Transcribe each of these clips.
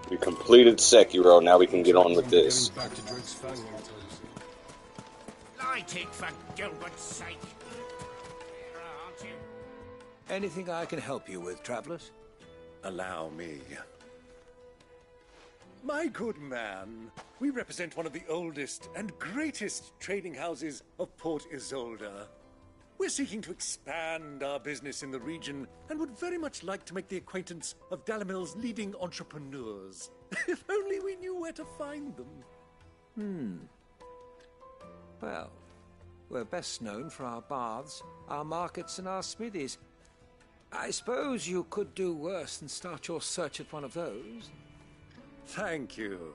We completed Sekiro, now we can get on with this. Light it for Gilbert's sake. Aren't you? Anything I can help you with, travelers? Allow me. My good man, we represent one of the oldest and greatest trading houses of Port Isolde. We're seeking to expand our business in the region and would very much like to make the acquaintance of Dalamil's leading entrepreneurs. If only we knew where to find them. Well, we're best known for our baths, our markets, and our smithies. I suppose you could do worse than start your search at one of those. Thank you.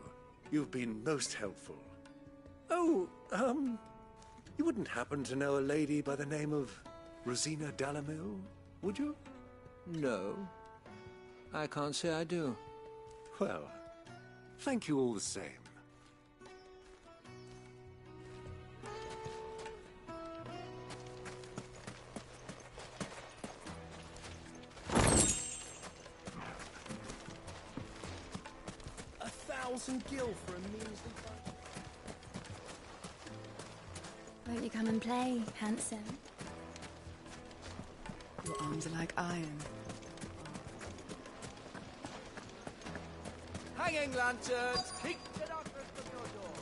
You've been most helpful. Oh, you wouldn't happen to know a lady by the name of Rosina Dalamil, would you? No, I can't say I do. Well, thank you all the same. Gil for a measly budget. Won't you come and play, handsome? Your arms are like iron. Hanging lanterns, keep the darkness from your door.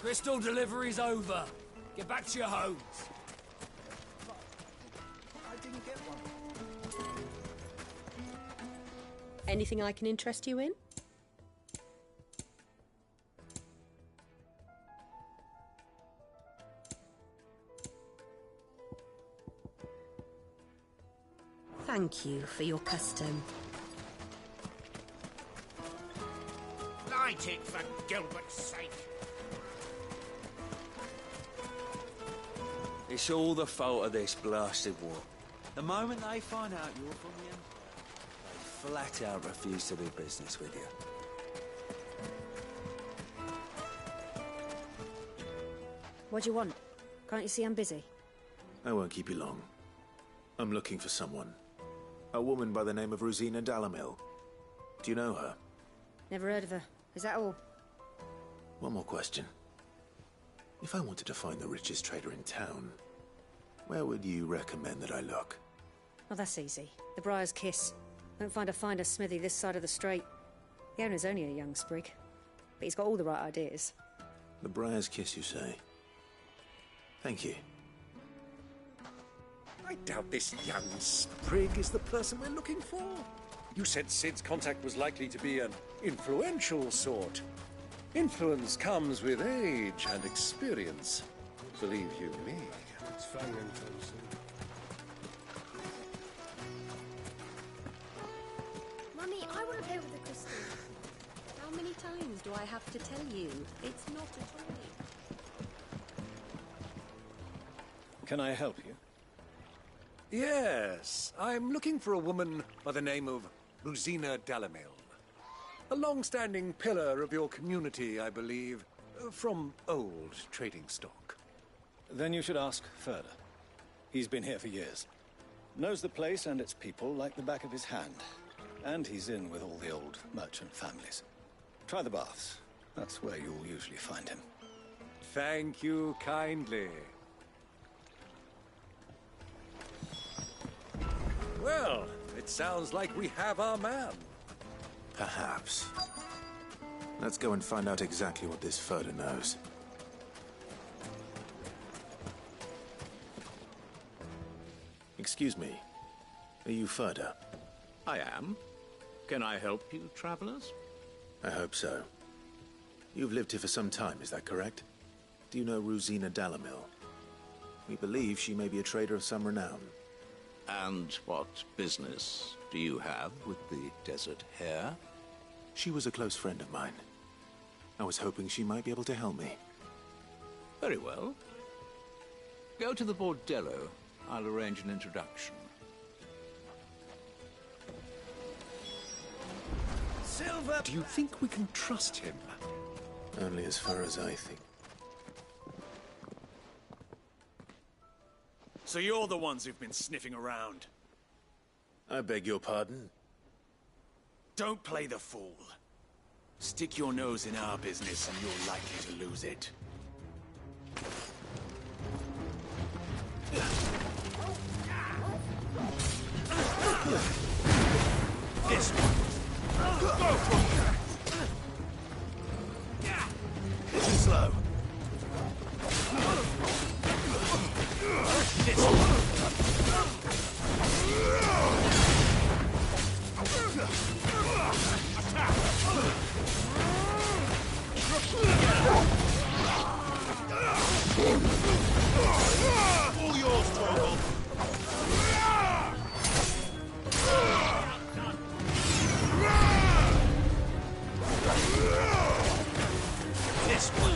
Crystal delivery's over. Get back to your homes. I didn't get one. Anything I can interest you in? Thank you for your custom. Light it for Gilbert's sake. It's all the fault of this blasted war. The moment they find out you're from the Empire, they flat out refuse to do business with you. What do you want? Can't you see I'm busy? I won't keep you long. I'm looking for someone. A woman by the name of Rosina Dalamil. Do you know her? Never heard of her. Is that all? One more question. If I wanted to find the richest trader in town, where would you recommend that I look? Oh, that's easy. The Briar's Kiss. Won't find a finer smithy this side of the strait. The owner's only a young sprig, but he's got all the right ideas. The Briar's Kiss, you say? Thank you. I doubt this young sprig is the person we're looking for. You said Sid's contact was likely to be an influential sort. Influence comes with age and experience. Believe you me. It's fang and toast. Mummy, I want to play with the crystal. How many times do I have to tell you? It's not a toy. Can I help you? Yes, I'm looking for a woman by the name of Rosina Dalamil. A long-standing pillar of your community, I believe, from old trading stock. Then you should ask further. He's been here for years. Knows the place and its people like the back of his hand. And he's in with all the old merchant families. Try the baths. That's where you'll usually find him. Thank you kindly. Well, it sounds like we have our man. Perhaps. Let's go and find out exactly what this Furter knows. Excuse me. Are you Furter? I am. Can I help you, travelers? I hope so. You've lived here for some time, is that correct? Do you know Rosina Dalamil? We believe she may be a trader of some renown. And what business do you have with the Desert Hare? She was a close friend of mine. I was hoping she might be able to help me. Very well. Go to the bordello. I'll arrange an introduction. Silver! Do you think we can trust him? Only as far as I think. So you're the ones who've been sniffing around. I beg your pardon? Don't play the fool. Stick your nose in our business and you're likely to lose it. This one. Go for it. Too slow. This one. All yours, Torgal. This one.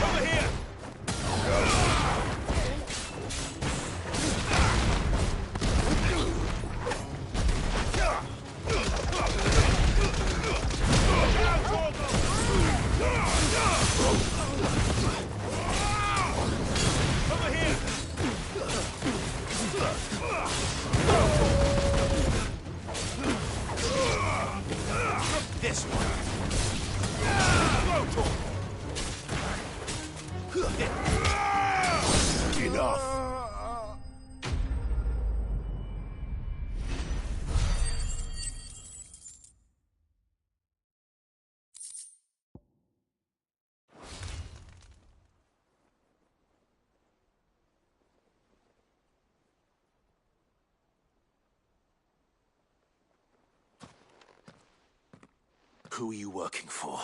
Over here. Over here. This one. Enough. Who are you working for?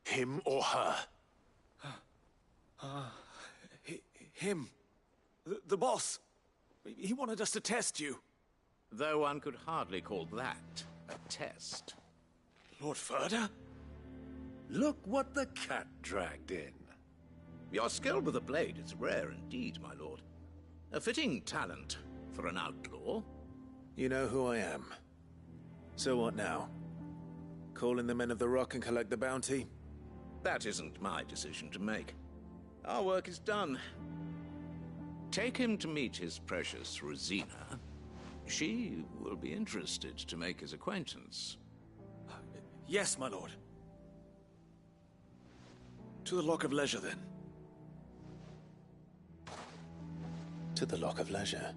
Him or her? Him. The boss. He wanted us to test you. Though one could hardly call that a test. Lord Ferda? Look what the cat dragged in. Your skill with the blade is rare indeed, my lord. A fitting talent for an outlaw. You know who I am. So what now? Call in the Men of the Rock and collect the bounty? That isn't my decision to make. Our work is done. Take him to meet his precious Rosina. She will be interested to make his acquaintance. Yes, my lord. To the Lock of Leisure, then. To the Lock of Leisure.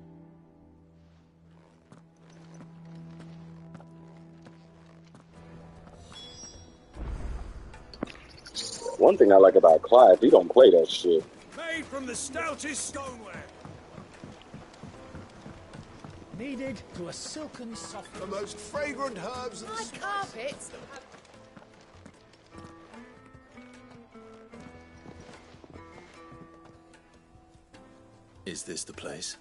One thing I like about Clive, he don't play that shit. Made from the stoutest stoneware. Kneaded to a silken soft. The most fragrant herbs and My carpets. Is this the place?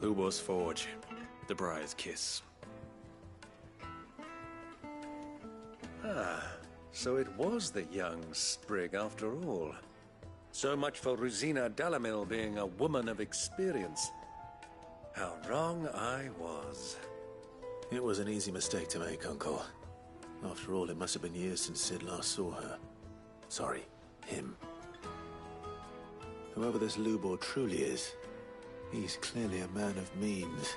Lubo's Forge. The Briar's Kiss. Ah, so it was the young sprig after all. So much for Rosina Dalamil being a woman of experience. How wrong I was. It was an easy mistake to make, Uncle. After all, it must have been years since Sid last saw her. Sorry, him. Whoever this Lubor truly is, he's clearly a man of means.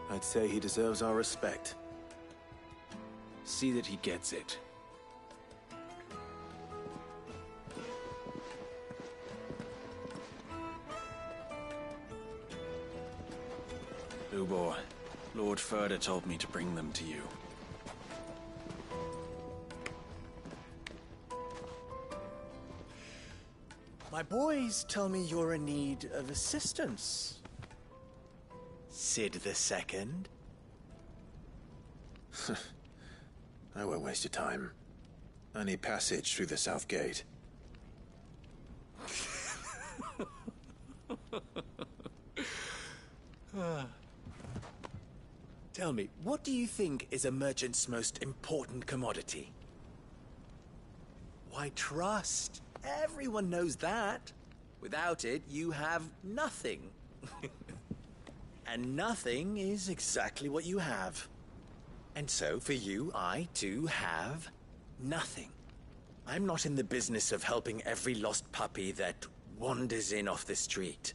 I'd say he deserves our respect. See that he gets it. Lubor, Lord Ferda told me to bring them to you. My boys tell me you're in need of assistance. Sid the Second? I won't waste your time. I need passage through the south gate. Tell me, what do you think is a merchant's most important commodity? Why, trust. Everyone knows that. Without it, you have nothing. And nothing is exactly what you have. And so, for you, I, too, have nothing. I'm not in the business of helping every lost puppy that wanders in off the street.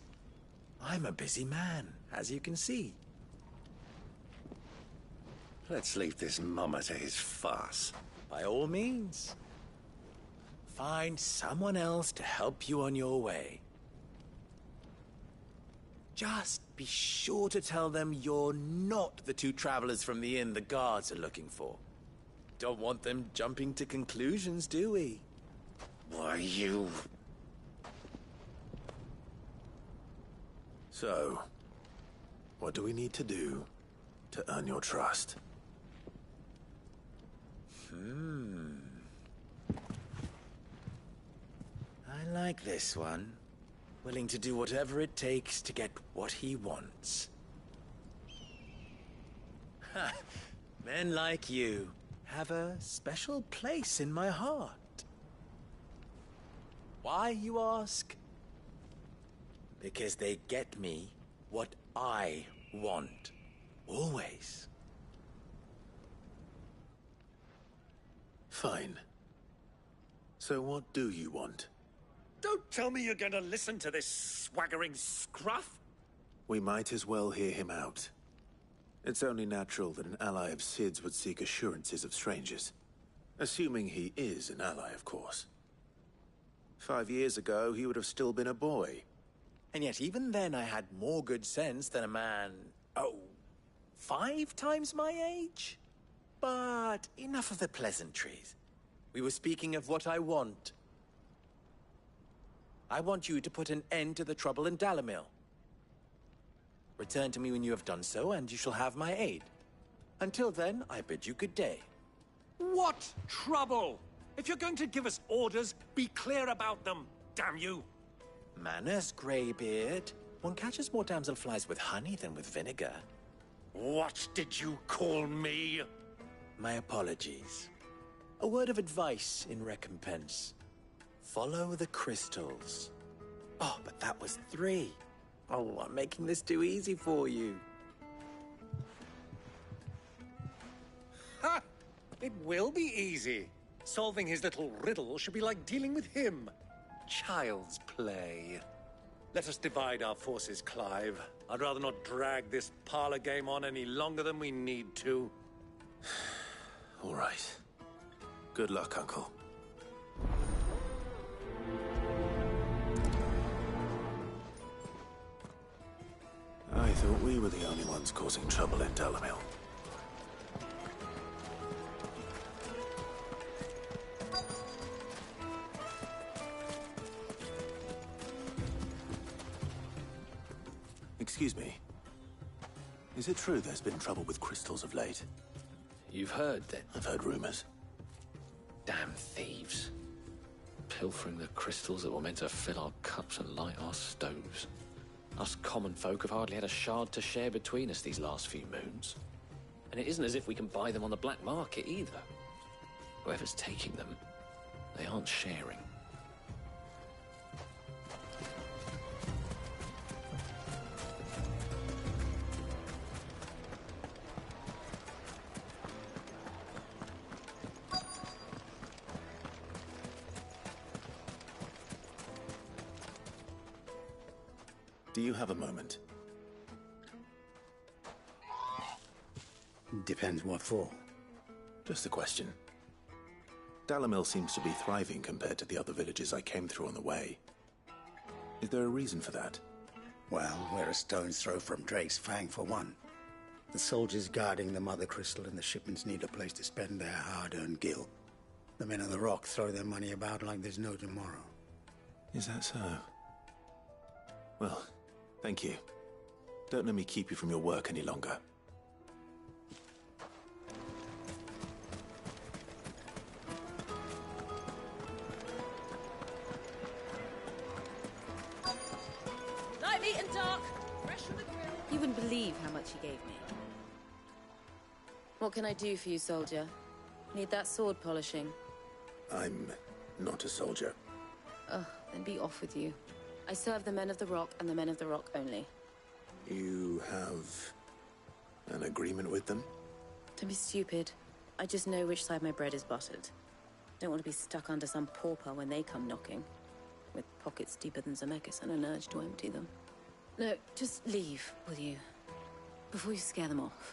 I'm a busy man, as you can see. Let's leave this mummer to his farce. By all means. Find someone else to help you on your way. Just be sure to tell them you're not the two travelers from the inn the guards are looking for. Don't want them jumping to conclusions, do we? Why, you... So, what do we need to do to earn your trust? I like this one. Willing to do whatever it takes to get what he wants. Ha! Men like you have a special place in my heart. Why, you ask? Because they get me what I want. Always. Fine. So what do you want? Don't tell me you're going to listen to this swaggering scruff! We might as well hear him out. It's only natural that an ally of Sid's would seek assurances of strangers. Assuming he is an ally, of course. 5 years ago, he would have still been a boy. And yet even then I had more good sense than a man... 5 times my age? But enough of the pleasantries. We were speaking of what I want. I want you to put an end to the trouble in Dalamil. Return to me when you have done so, and you shall have my aid. Until then, I bid you good day. What trouble? If you're going to give us orders, be clear about them, damn you! Manners, Greybeard. One catches more damselflies with honey than with vinegar. What did you call me? My apologies. A word of advice in recompense. Follow the crystals. Oh, but that was 3. Oh, I'm making this too easy for you. Ha! It will be easy. Solving his little riddle should be like dealing with him. Child's play. Let us divide our forces, Clive. I'd rather not drag this parlor game on any longer than we need to. All right. Good luck, Uncle. I thought we were the only ones causing trouble in Dalamil. Excuse me. Is it true there's been trouble with crystals of late? You've heard that? I've heard rumors. Damn thieves. Pilfering the crystals that were meant to fill our cups and light our stoves. Us common folk have hardly had a shard to share between us these last few moons. And it isn't as if we can buy them on the black market either. Whoever's taking them, they aren't sharing. Do you have a moment? Depends what for. Just a question. Dalamil seems to be thriving compared to the other villages I came through on the way. Is there a reason for that? Well, we're a stone's throw from Drake's Fang for one. The soldiers guarding the Mother Crystal and the shipments need a place to spend their hard-earned gil. The men of the Rock throw their money about like there's no tomorrow. Is that so? Well, thank you. Don't let me keep you from your work any longer. Light, meat and dark. Fresh from the grill. You wouldn't believe how much he gave me. What can I do for you, soldier? Need that sword polishing? I'm not a soldier. Ugh, then be off with you. I serve the men of the Rock and the men of the Rock only. You have an agreement with them? Don't be stupid. I just know which side my bread is buttered. Don't want to be stuck under some pauper when they come knocking. With pockets deeper than Zemeckis and an urge to empty them. No, just leave, will you? Before you scare them off.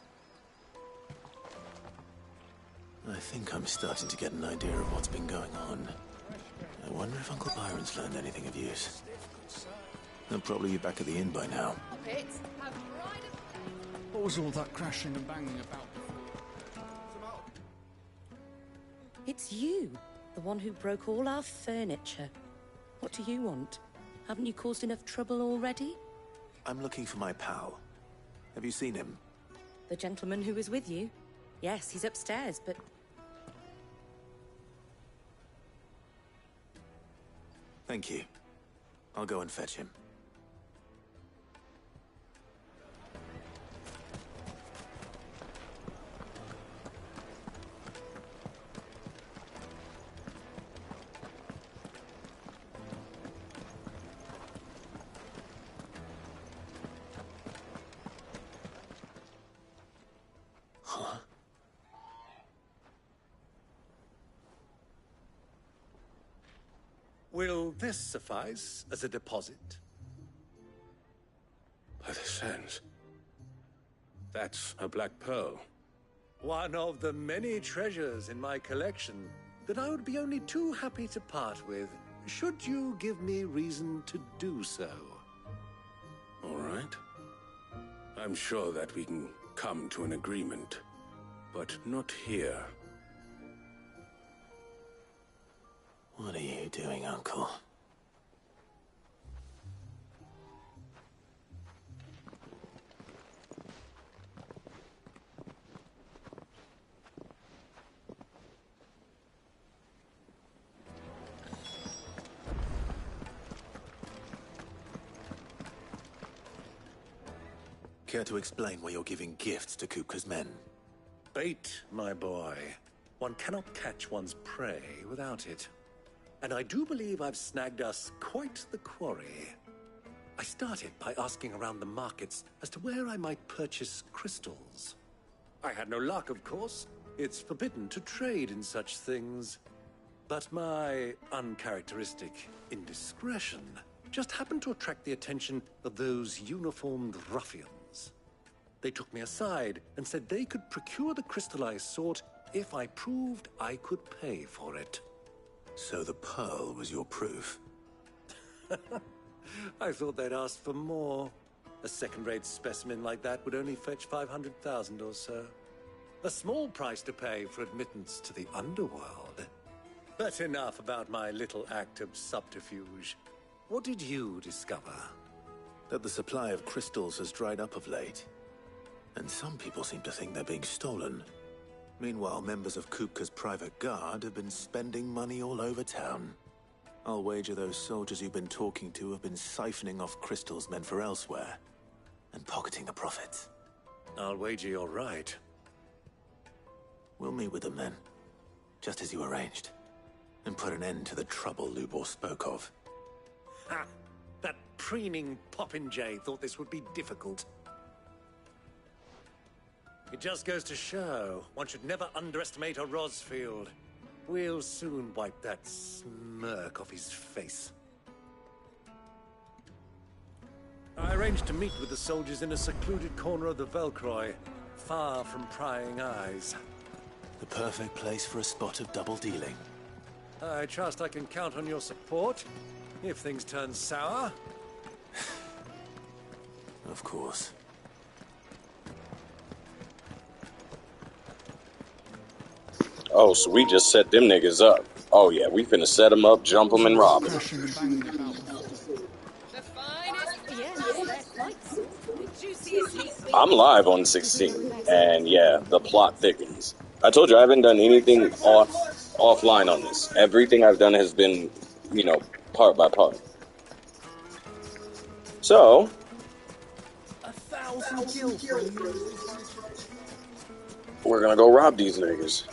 I think I'm starting to get an idea of what's been going on. I wonder if Uncle Byron's learned anything of use. They'll probably be back at the inn by now. What was all that crashing and banging about? It's you, the one who broke all our furniture. What do you want? Haven't you caused enough trouble already? I'm looking for my pal. Have you seen him? The gentleman who was with you? Yes, he's upstairs, but... Thank you. I'll go and fetch him. Will this suffice as a deposit? By the sands. That's a black pearl. One of the many treasures in my collection that I would be only too happy to part with, should you give me reason to do so. All right. I'm sure that we can come to an agreement, but not here. What are you doing, Uncle? Care to explain why you're giving gifts to Kupka's men? Bait, my boy. One cannot catch one's prey without it. And I do believe I've snagged us quite the quarry. I started by asking around the markets as to where I might purchase crystals. I had no luck, of course. It's forbidden to trade in such things. But my uncharacteristic indiscretion just happened to attract the attention of those uniformed ruffians. They took me aside and said they could procure the crystal I sought if I proved I could pay for it. So the pearl was your proof? I thought they'd asked for more. A second-rate specimen like that would only fetch 500,000 or so. A small price to pay for admittance to the underworld. But enough about my little act of subterfuge. What did you discover? That the supply of crystals has dried up of late. And some people seem to think they're being stolen. Meanwhile, members of Kupka's private guard have been spending money all over town. I'll wager those soldiers you've been talking to have been siphoning off crystals meant for elsewhere, and pocketing the profits. I'll wager you're right. We'll meet with them then, just as you arranged, and put an end to the trouble Lubor spoke of. Ha! That preening popinjay thought this would be difficult. It just goes to show, one should never underestimate a Rosfield. We'll soon wipe that smirk off his face. I arranged to meet with the soldiers in a secluded corner of the Velcroy, far from prying eyes. The perfect place for a spot of double dealing. I trust I can count on your support, if things turn sour. Of course. Oh, so we just set them niggas up. Oh yeah, we finna set them up, jump them, and rob them. I'm live on 16, and yeah, the plot thickens. I told you I haven't done anything offline on this. Everything I've done has been, you know, part by part. So, 1,000 gil from you. We're gonna go rob these niggas.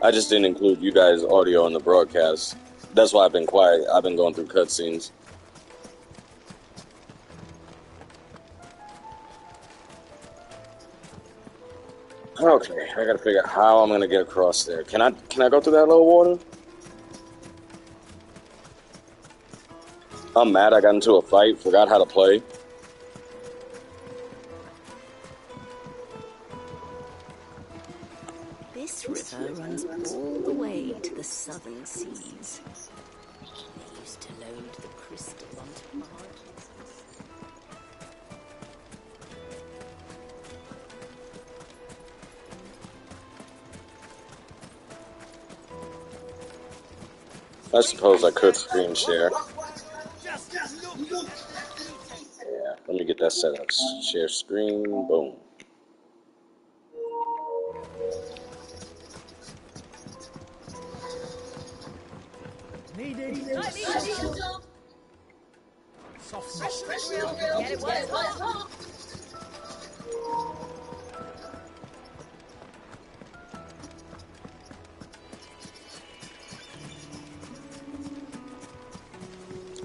I just didn't include you guys' audio on the broadcast. That's why I've been quiet. I've been going through cutscenes. Okay, I gotta figure out how I'm gonna get across there. Can I go through that little water? I'm mad I got into a fight, forgot how to play. This river runs all the way to the southern seas. They used to load the crystal onto barges. I suppose I could screen share. Yeah, let me get that set up. Share screen, boom. Needed. Softness. Get it while it's hot.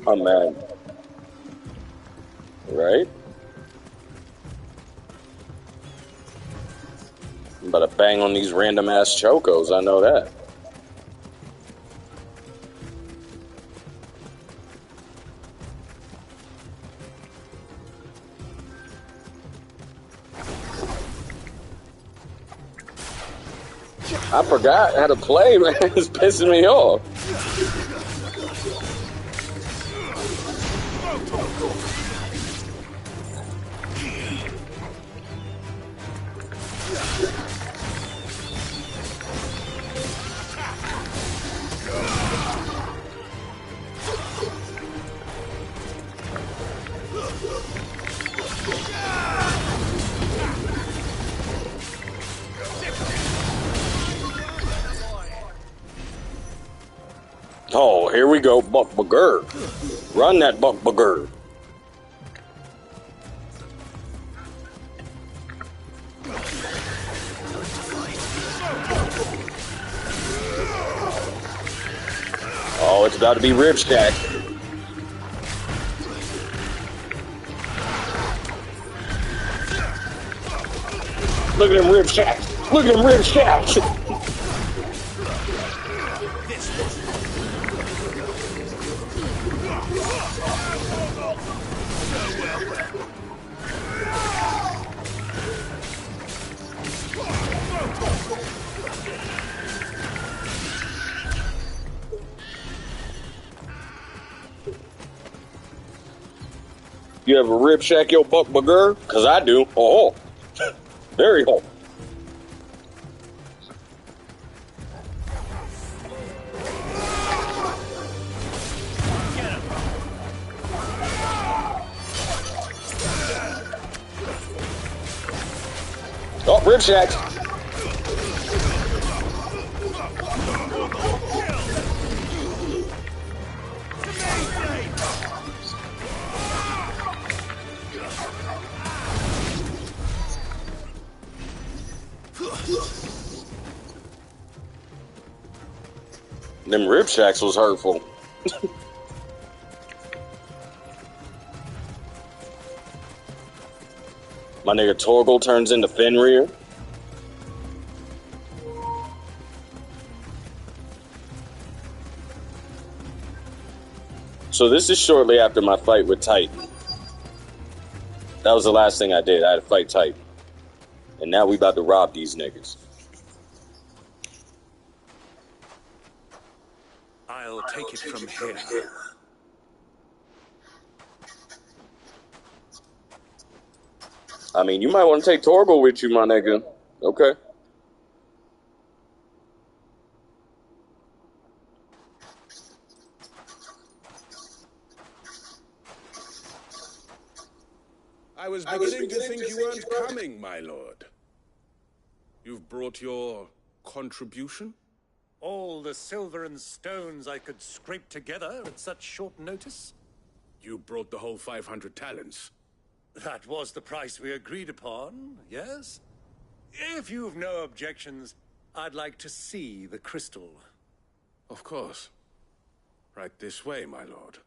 I'm mad. Right? I'm about to bang on these random ass chocos, I know that. I forgot how to play, man. It's pissing me off. Oh, here we go, Buck Bugger. Run that Buck Bugger. Oh, it's about to be rib shack. Look at him rib shack. Look at him rib shack. You ever rib shack your Buck Bugger? Cause I do. Oh, very hot. Oh, rib shack. Them rib shacks was hurtful. My nigga Torgal turns into Fenrir. So this is shortly after my fight with Titan. That was the last thing I did. I had to fight Titan. And now we about to rob these niggas. I'll take it from here. I mean, you might want to take Torgal with you, my nigga. Okay. I was beginning to think you weren't coming, my lord. You've brought your contribution? All the silver and stones I could scrape together at such short notice? You brought the whole 500 talents. That was the price we agreed upon, yes? If you've no objections, I'd like to see the crystal. Of course. Right this way, my lord.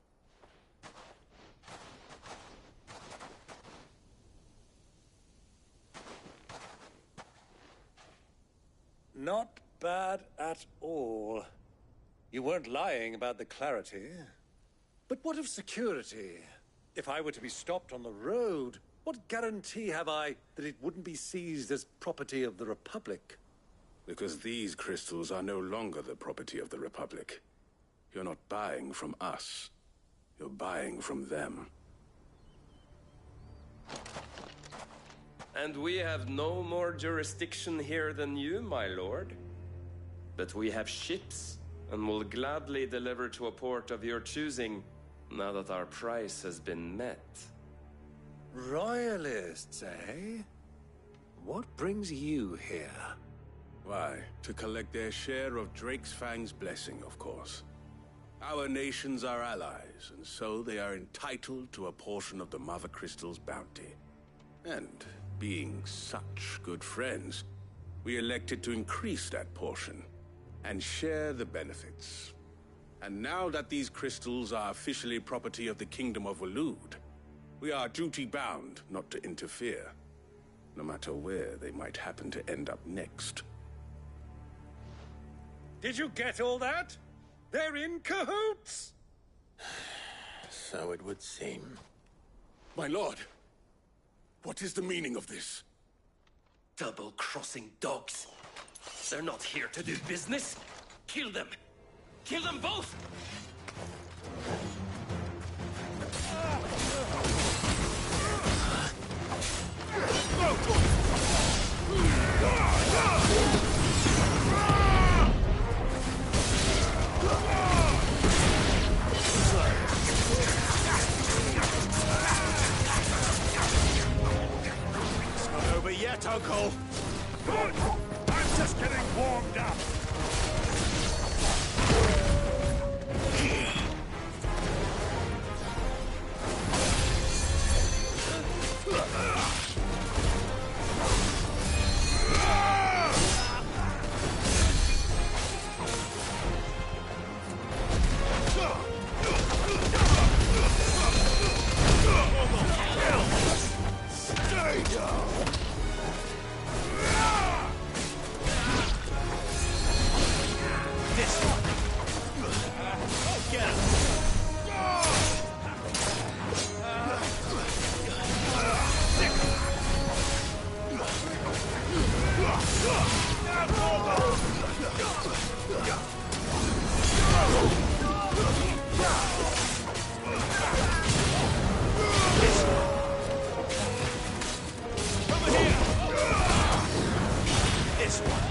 Not bad at all. You weren't lying about the clarity. But what of security? If I were to be stopped on the road, what guarantee have I that it wouldn't be seized as property of the Republic? Because these crystals are no longer the property of the Republic. You're not buying from us. You're buying from them. And we have no more jurisdiction here than you, my lord. But we have ships, and will gladly deliver to a port of your choosing, now that our price has been met. Royalists, eh? What brings you here? Why, to collect their share of FfXVI's blessing, of course. Our nations are allies, and so they are entitled to a portion of the Mother Crystal's bounty. And being such good friends, we elected to increase that portion and share the benefits. And now that these crystals are officially property of the Kingdom of Waloed, we are duty-bound not to interfere, no matter where they might happen to end up next. Did you get all that? They're in cahoots! So it would seem. My lord, what is the meaning of this? Double-crossing dogs. They're not here to do business. Kill them. Kill them both! It's not over yet, Uncle. Good! I'm just getting warmed up. Stay down! This one! Get him! Over here! This one!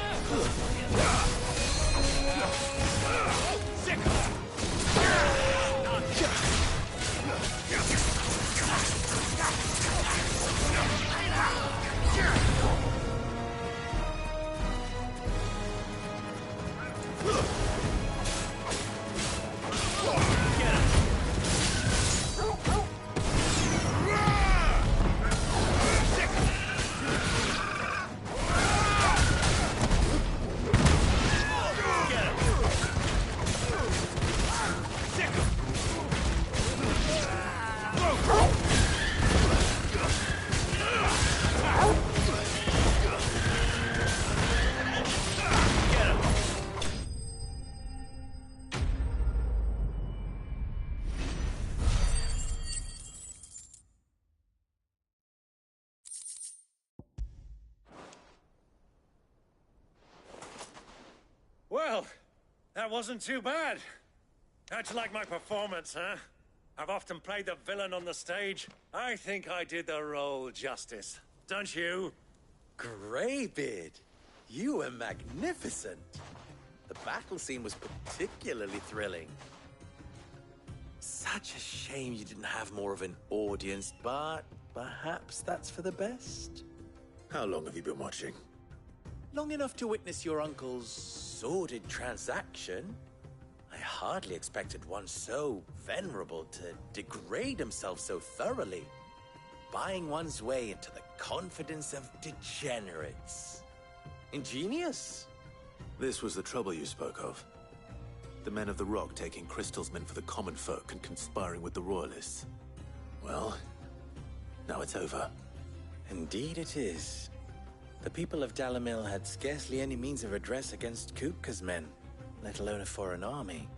Well, that wasn't too bad. How'd you like my performance, huh? I've often played the villain on the stage. I think I did the role justice. Don't you? Greybeard, you were magnificent. The battle scene was particularly thrilling. Such a shame you didn't have more of an audience, but perhaps that's for the best. How long have you been watching? Long enough to witness your uncle's sordid transaction. I hardly expected one so venerable to degrade himself so thoroughly, buying one's way into the confidence of degenerates. Ingenious. This was the trouble you spoke of. The men of the Rock taking Crystal's men for the common folk and conspiring with the Royalists. Well, now it's over. Indeed it is. The people of Dalamil had scarcely any means of redress against Kupka's men, let alone a foreign army.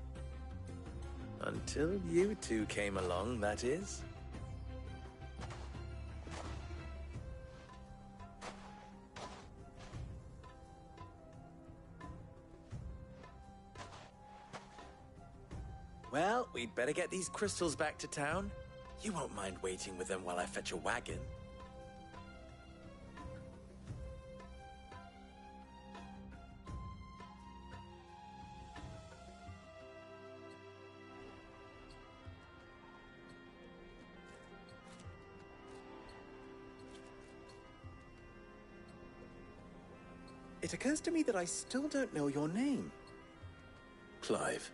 Until you two came along, that is. Well, we'd better get these crystals back to town. You won't mind waiting with them while I fetch a wagon. It occurs to me that I still don't know your name. Clive.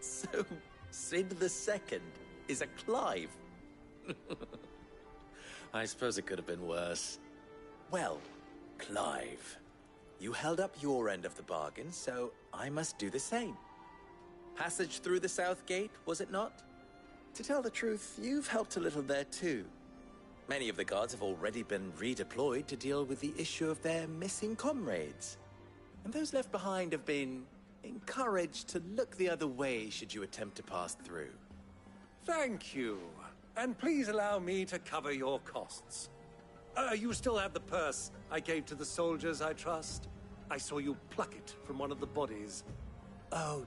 So, Sid the Second is a Clive. I suppose it could have been worse. Well, Clive, you held up your end of the bargain, so I must do the same. Passage through the South Gate, was it not? To tell the truth, you've helped a little there too. Many of the guards have already been redeployed to deal with the issue of their missing comrades. And those left behind have been encouraged to look the other way should you attempt to pass through. Thank you. And please allow me to cover your costs. You still have the purse I gave to the soldiers, I trust? I saw you pluck it from one of the bodies. Oh,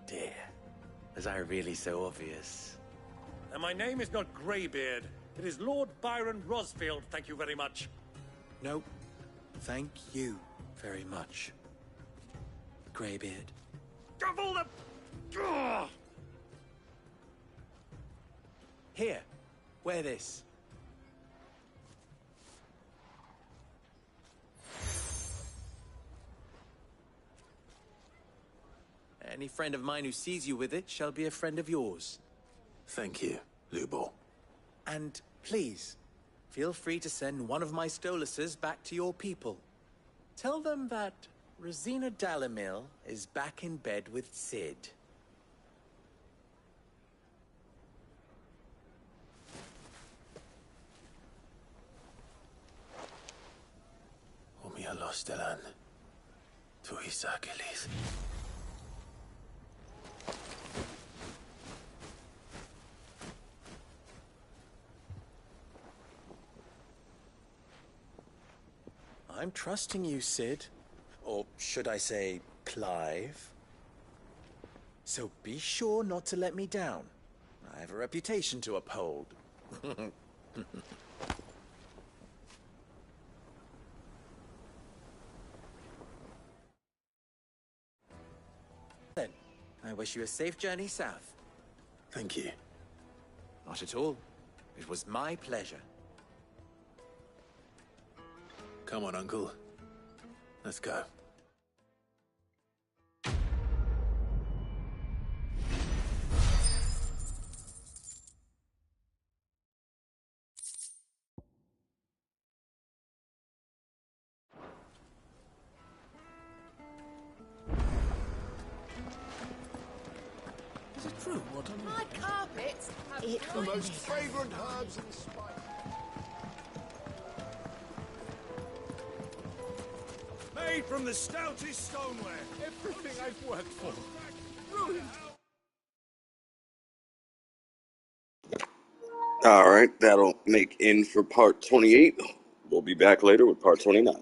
dear. Was I really so obvious? And my name is not Greybeard. It is Lord Byron Rosfield, thank you very much. No, thank you very much, Greybeard. Of all the... Ugh! Here, wear this. Any friend of mine who sees you with it shall be a friend of yours. Thank you, Lubor. And please, feel free to send one of my Stoluses back to your people. Tell them that Rosina Dalamil is back in bed with Sid. Umia Lostelan. Tuisakelis. I'm trusting you, Sid. Or should I say, Clive? So be sure not to let me down. I have a reputation to uphold. Then, I wish you a safe journey south. Thank you. Not at all. It was my pleasure. Come on, Uncle. Let's go. Is it true what I'm... My carpets have The most fragrant herbs and spices. Made from the stoutest stoneware. Everything I've worked for. Ruined. All right, that'll make in for part 28. We'll be back later with part 29.